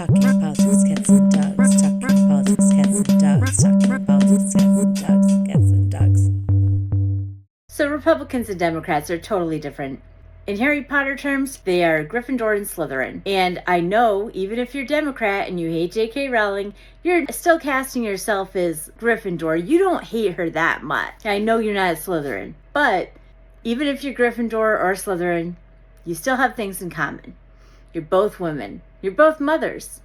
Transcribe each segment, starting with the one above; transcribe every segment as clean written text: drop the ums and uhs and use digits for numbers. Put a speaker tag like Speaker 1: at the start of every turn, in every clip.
Speaker 1: Talking politics, cats and dogs. Talking politics, cats and dogs. Talking politics, cats and dogs.
Speaker 2: So Republicans and Democrats are totally different. In Harry Potter terms, they are Gryffindor and Slytherin. And I know, even if you're Democrat and you hate J.K. Rowling, you're still casting yourself as Gryffindor. You don't hate her that much. I know you're not a Slytherin. But even if you're Gryffindor or Slytherin, you still have things in common. You're both women. You're both mothers.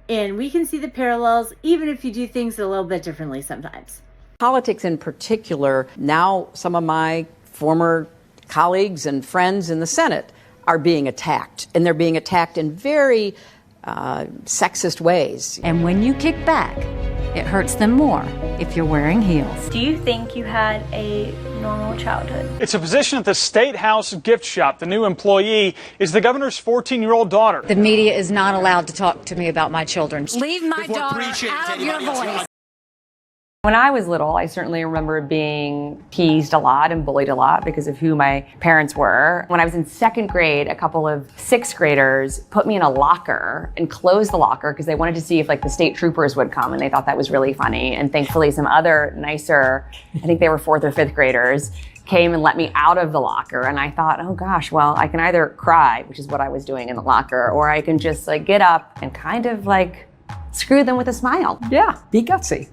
Speaker 2: And we can see the parallels even if you do things a little bit differently sometimes.
Speaker 3: Politics in particular, now some of my former colleagues and friends in the Senate are being attacked, and they're being attacked in very sexist ways.
Speaker 4: And when you kick back, it hurts them more if you're wearing heels.
Speaker 5: Do you think you had a normal childhood?
Speaker 6: It's a position at the State House gift shop. The new employee is the governor's 14-year-old daughter.
Speaker 4: The media is not allowed to talk to me about my children.
Speaker 7: Leave my daughter out of your voice.
Speaker 8: When I was little, I certainly remember being teased a lot and bullied a lot because of who my parents were. When I was in second grade, a couple of sixth graders put me in a locker and closed the locker because they wanted to see if the state troopers would come, and they thought that was really funny. And thankfully some other nicer, I think they were fourth or fifth graders, came and let me out of the locker. And I thought, oh gosh, well, I can either cry, which is what I was doing in the locker, or I can just get up and kind of screw them with a smile.
Speaker 3: Yeah, be gutsy.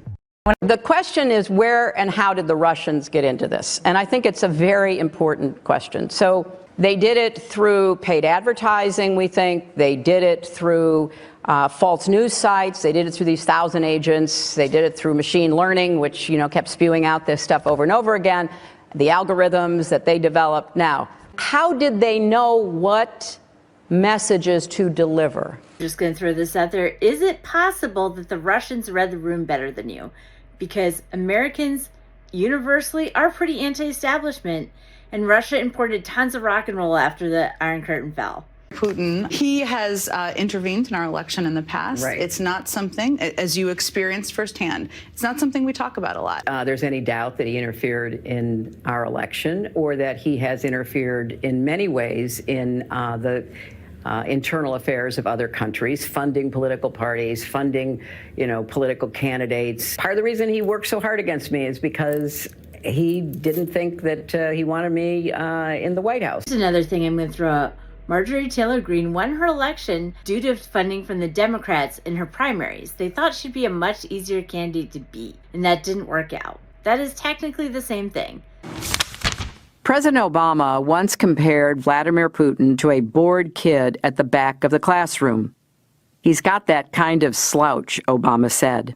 Speaker 3: The question is, where and how did the Russians get into this? And I think it's a very important question. So they did it through paid advertising, we think. They did it through false news sites. They did it through these 1,000 agents. They did it through machine learning, which kept spewing out this stuff over and over again, the algorithms that they developed. Now, how did they know what messages to deliver?
Speaker 2: Just going to throw this out there. Is it possible that the Russians read the room better than you? Because Americans universally are pretty anti-establishment, and Russia imported tons of rock and roll after the Iron Curtain fell.
Speaker 9: Putin, he has intervened in our election in the past.
Speaker 3: Right.
Speaker 9: It's not something, as you experienced firsthand, it's not something we talk about a lot.
Speaker 3: There's any doubt that he interfered in our election, or that he has interfered in many ways in the internal affairs of other countries, funding political parties, funding, political candidates. Part of the reason he worked so hard against me is because he didn't think that he wanted me in the White House.
Speaker 2: Here's another thing I'm going to throw out. Marjorie Taylor Greene won her election due to funding from the Democrats in her primaries. They thought she'd be a much easier candidate to beat, and that didn't work out. That is technically the same thing.
Speaker 3: President Obama once compared Vladimir Putin to a bored kid at the back of the classroom. He's got that kind of slouch, Obama said.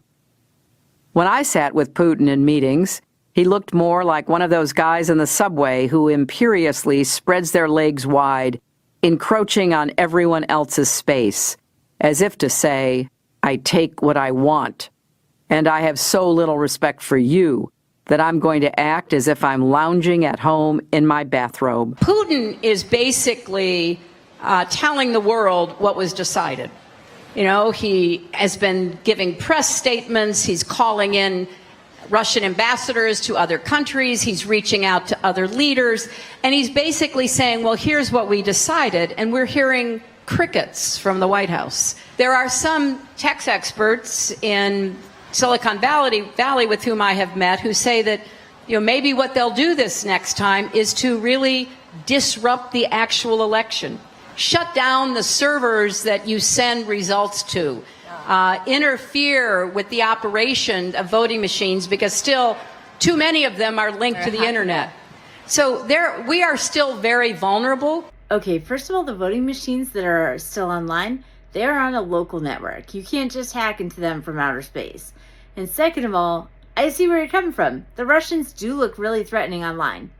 Speaker 3: When I sat with Putin in meetings, he looked more like one of those guys in the subway who imperiously spreads their legs wide, encroaching on everyone else's space, as if to say, I take what I want, and I have so little respect for you that I'm going to act as if I'm lounging at home in my bathrobe. Putin is basically telling the world what was decided. He has been giving press statements. He's calling in Russian ambassadors to other countries. He's reaching out to other leaders. And he's basically saying, well, here's what we decided. And we're hearing crickets from the White House. There are some tax experts in Silicon Valley with whom I have met who say that maybe what they'll do this next time is to really disrupt the actual election, shut down the servers that you send results to, interfere with the operation of voting machines, because still too many of them are linked to the internet. So we are still very vulnerable.
Speaker 2: Okay, first of all, the voting machines that are still online, they are on a local network. You can't just hack into them from outer space. And second of all, I see where you're coming from. The Russians do look really threatening online.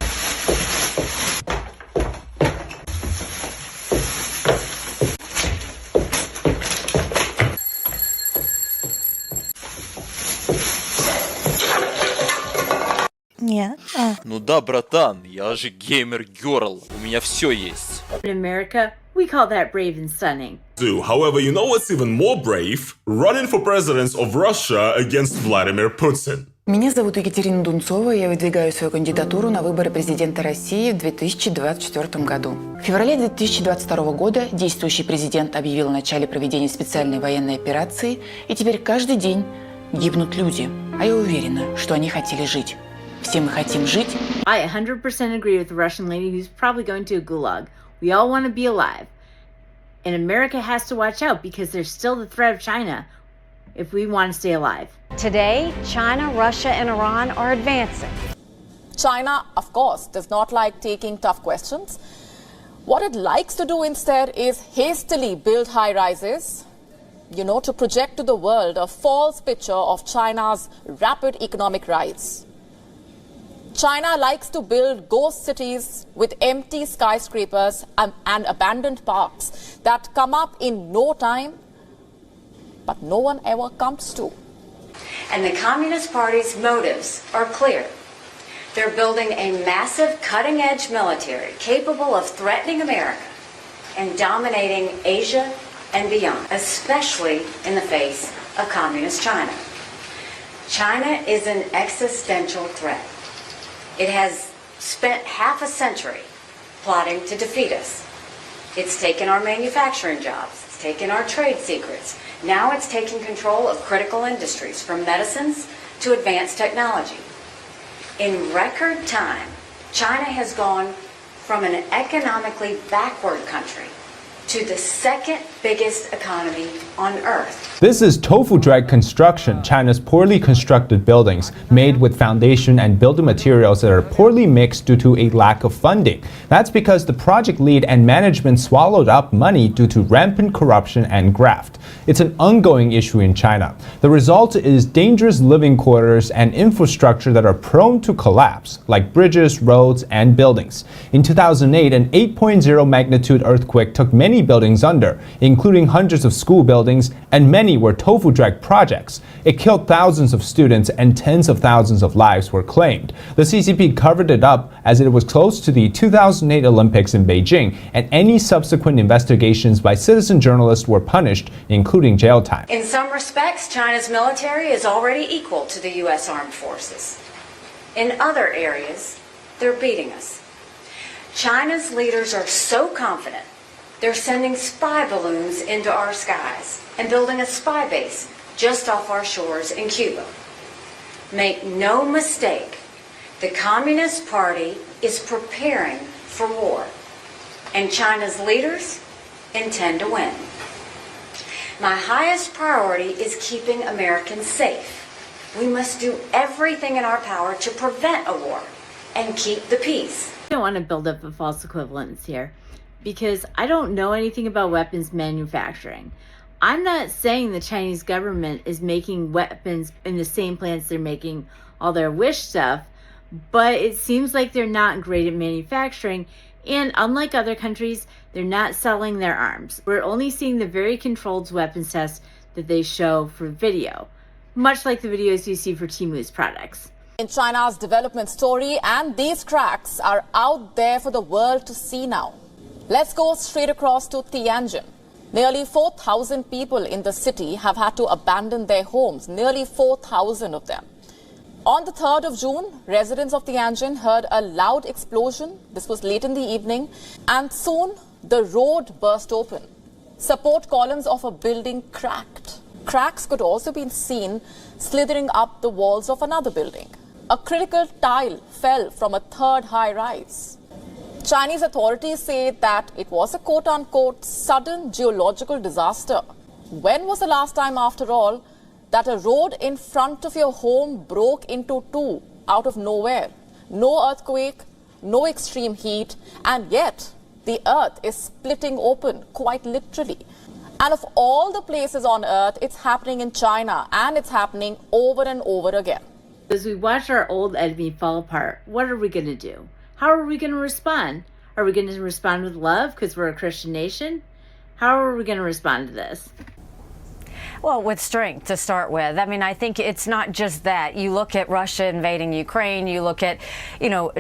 Speaker 1: Yeah.
Speaker 7: Ну да, братан, я же геймер-герл. У меня все есть.
Speaker 2: In America, we call that brave and stunning.
Speaker 10: However, you know what's even more brave? Running for president of Russia against Vladimir Putin. Меня зовут Екатерина Дунцова, я выдвигаю свою кандидатуру на выборы президента России в 2024 году. В феврале 2022 года действующий президент объявил о начале проведения специальной военной операции, и теперь каждый день гибнут люди. А я уверена, что они хотели жить. Все мы хотим жить.
Speaker 2: I 100% agree with the Russian lady who's probably going to a gulag. We all want to be alive. And America has to watch out because there's still the threat of China if we want to stay alive.
Speaker 11: Today, China, Russia, and Iran are advancing.
Speaker 12: China, of course, does not like taking tough questions. What it likes to do instead is hastily build high-rises, to project to the world a false picture of China's rapid economic rise. China likes to build ghost cities with empty skyscrapers and abandoned parks that come up in no time, but no one ever comes to.
Speaker 11: And the Communist Party's motives are clear. They're building a massive cutting-edge military capable of threatening America and dominating Asia and beyond, especially in the face of Communist China. China is an existential threat. It has spent half a century plotting to defeat us. It's taken our manufacturing jobs. It's taken our trade secrets. Now it's taking control of critical industries, from medicines to advanced technology. In record time, China has gone from an economically backward country to the second biggest economy on Earth.
Speaker 13: This is tofu drag construction, China's poorly constructed buildings made with foundation and building materials that are poorly mixed due to a lack of funding. That's because the project lead and management swallowed up money due to rampant corruption and graft. It's an ongoing issue in China. The result is dangerous living quarters and infrastructure that are prone to collapse, like bridges, roads, and buildings. In 2008, an 8.0 magnitude earthquake took many buildings under, including hundreds of school buildings, and many were tofu drag projects. It killed thousands of students and tens of thousands of lives were claimed. The CCP covered it up as it was close to the 2008 Olympics in Beijing, and any subsequent investigations by citizen journalists were punished, including jail time.
Speaker 11: In some respects, China's military is already equal to the U.S. armed forces. In other areas, they're beating us. China's leaders are so confident they're sending spy balloons into our skies and building a spy base just off our shores in Cuba. Make no mistake, the Communist Party is preparing for war, and China's leaders intend to win. My highest priority is keeping Americans safe. We must do everything in our power to prevent a war and keep the peace.
Speaker 2: I don't want to build up a false equivalence here, because I don't know anything about weapons manufacturing. I'm not saying the Chinese government is making weapons in the same plants they're making all their wish stuff, but it seems like they're not great at manufacturing, and unlike other countries, they're not selling their arms. We're only seeing the very controlled weapons tests that they show for video, much like the videos you see for Timu's products.
Speaker 12: In China's development story, and these cracks are out there for the world to see now. Let's go straight across to Tianjin. Nearly 4,000 people in the city have had to abandon their homes, nearly 4,000 of them. On the 3rd of June, residents of Tianjin heard a loud explosion. This was late in the evening, and soon the road burst open. Support columns of a building cracked. Cracks could also be seen slithering up the walls of another building. A critical tile fell from a third high-rise. Chinese authorities say that it was a quote-unquote sudden geological disaster. When was the last time, after all, that a road in front of your home broke into two out of nowhere? No earthquake, no extreme heat, and yet the earth is splitting open, quite literally. And of all the places on earth, it's happening in China, and it's happening over and over again.
Speaker 2: As we watch our old enemy fall apart, what are we going to do? How are we going to respond? Are we going to respond with love because we're a Christian nation? How are we going to respond to this?
Speaker 4: Well, with strength to start with. I mean, I think it's not just that. You look at Russia invading Ukraine, you look at,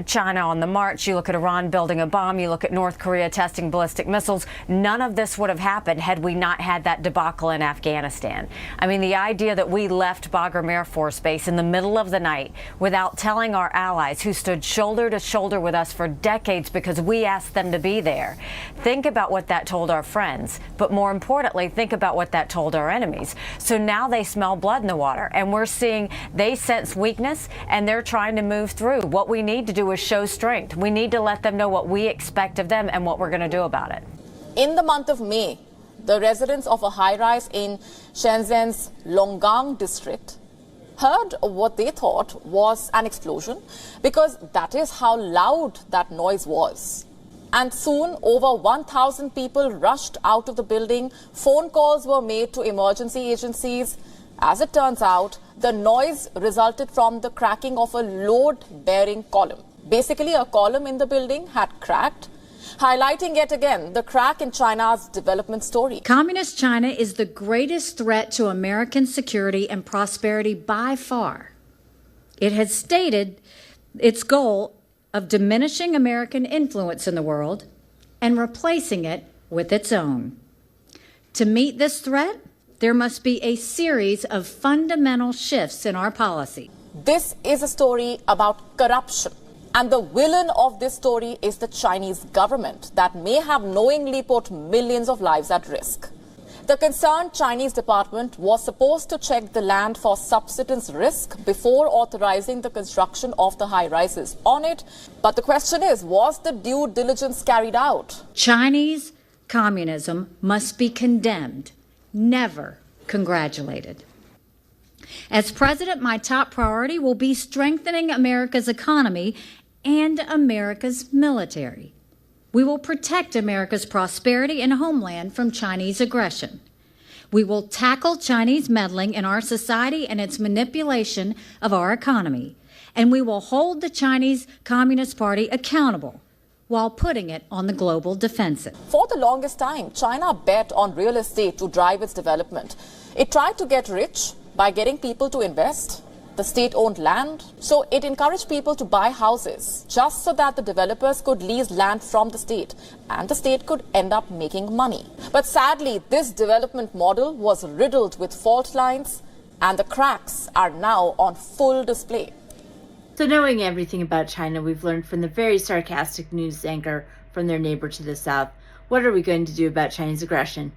Speaker 4: China on the march, you look at Iran building a bomb, you look at North Korea testing ballistic missiles. None of this would have happened had we not had that debacle in Afghanistan. I mean, the idea that we left Bagram Air Force Base in the middle of the night without telling our allies who stood shoulder to shoulder with us for decades because we asked them to be there. Think about what that told our friends, but more importantly, think about what that told our enemies. So now they smell blood in the water, and we're seeing they sense weakness, and they're trying to move through. What we need to do is show strength. We need to let them know what we expect of them and what we're going to do about it.
Speaker 12: In the month of May, the residents of a high-rise in Shenzhen's Longgang district heard what they thought was an explosion because that is how loud that noise was. And soon, over 1,000 people rushed out of the building. Phone calls were made to emergency agencies. As it turns out, the noise resulted from the cracking of a load-bearing column. Basically, a column in the building had cracked, highlighting yet again the crack in China's development story.
Speaker 14: Communist China is the greatest threat to American security and prosperity by far. It has stated its goal of diminishing American influence in the world and replacing it with its own. To meet this threat, there must be a series of fundamental shifts in our policy.
Speaker 12: This is a story about corruption. And the villain of this story is the Chinese government that may have knowingly put millions of lives at risk. The concerned Chinese department was supposed to check the land for subsidence risk before authorizing the construction of the high-rises on it. But the question is, was the due diligence carried out?
Speaker 14: Chinese communism must be condemned, never congratulated. As president, my top priority will be strengthening America's economy and America's military. We will protect America's prosperity and homeland from Chinese aggression. We will tackle Chinese meddling in our society and its manipulation of our economy. And we will hold the Chinese Communist Party accountable while putting it on the global defensive.
Speaker 12: For the longest time, China bet on real estate to drive its development. It tried to get rich by getting people to invest. The state owned land, so it encouraged people to buy houses just so that the developers could lease land from the state and the state could end up making money. But sadly, this development model was riddled with fault lines and the cracks are now on full display.
Speaker 2: So knowing everything about China we've learned from the very sarcastic news anchor from their neighbor to the south, what are we going to do about Chinese aggression?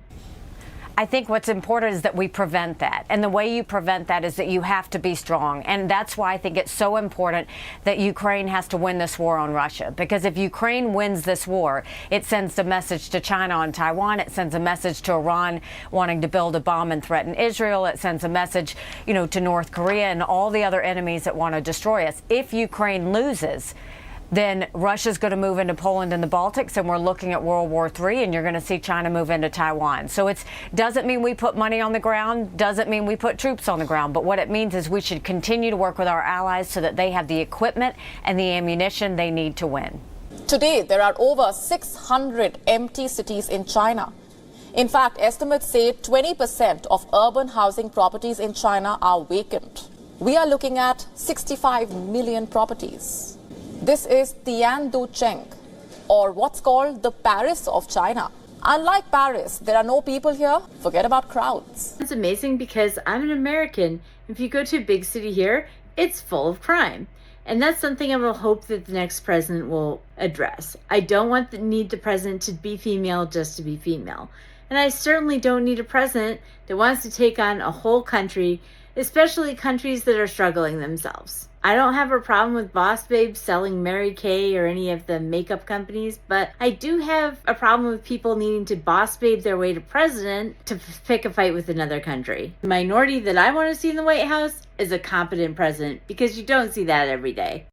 Speaker 4: I think what's important is that we prevent that. And the way you prevent that is that you have to be strong. And that's why I think it's so important that Ukraine has to win this war on Russia. Because if Ukraine wins this war, it sends a message to China on Taiwan. It sends a message to Iran wanting to build a bomb and threaten Israel. It sends a message, to North Korea and all the other enemies that want to destroy us. If Ukraine loses, then Russia's going to move into Poland and the Baltics, and we're looking at World War III, and you're going to see China move into Taiwan. So it doesn't mean we put money on the ground, doesn't mean we put troops on the ground, but what it means is we should continue to work with our allies so that they have the equipment and the ammunition they need to win.
Speaker 12: Today, there are over 600 empty cities in China. In fact, estimates say 20% of urban housing properties in China are vacant. We are looking at 65 million properties. This is Tianducheng, or what's called the Paris of China. Unlike Paris, there are no people here. Forget about crowds.
Speaker 2: It's amazing because I'm an American. If you go to a big city here, it's full of crime. And that's something I will hope that the next president will address. I don't need the president to be female just to be female. And I certainly don't need a president that wants to take on a whole country, especially countries that are struggling themselves. I don't have a problem with Boss Babe selling Mary Kay or any of the makeup companies, but I do have a problem with people needing to Boss Babe their way to president to pick a fight with another country. The minority that I want to see in the White House is a competent president, because you don't see that every day.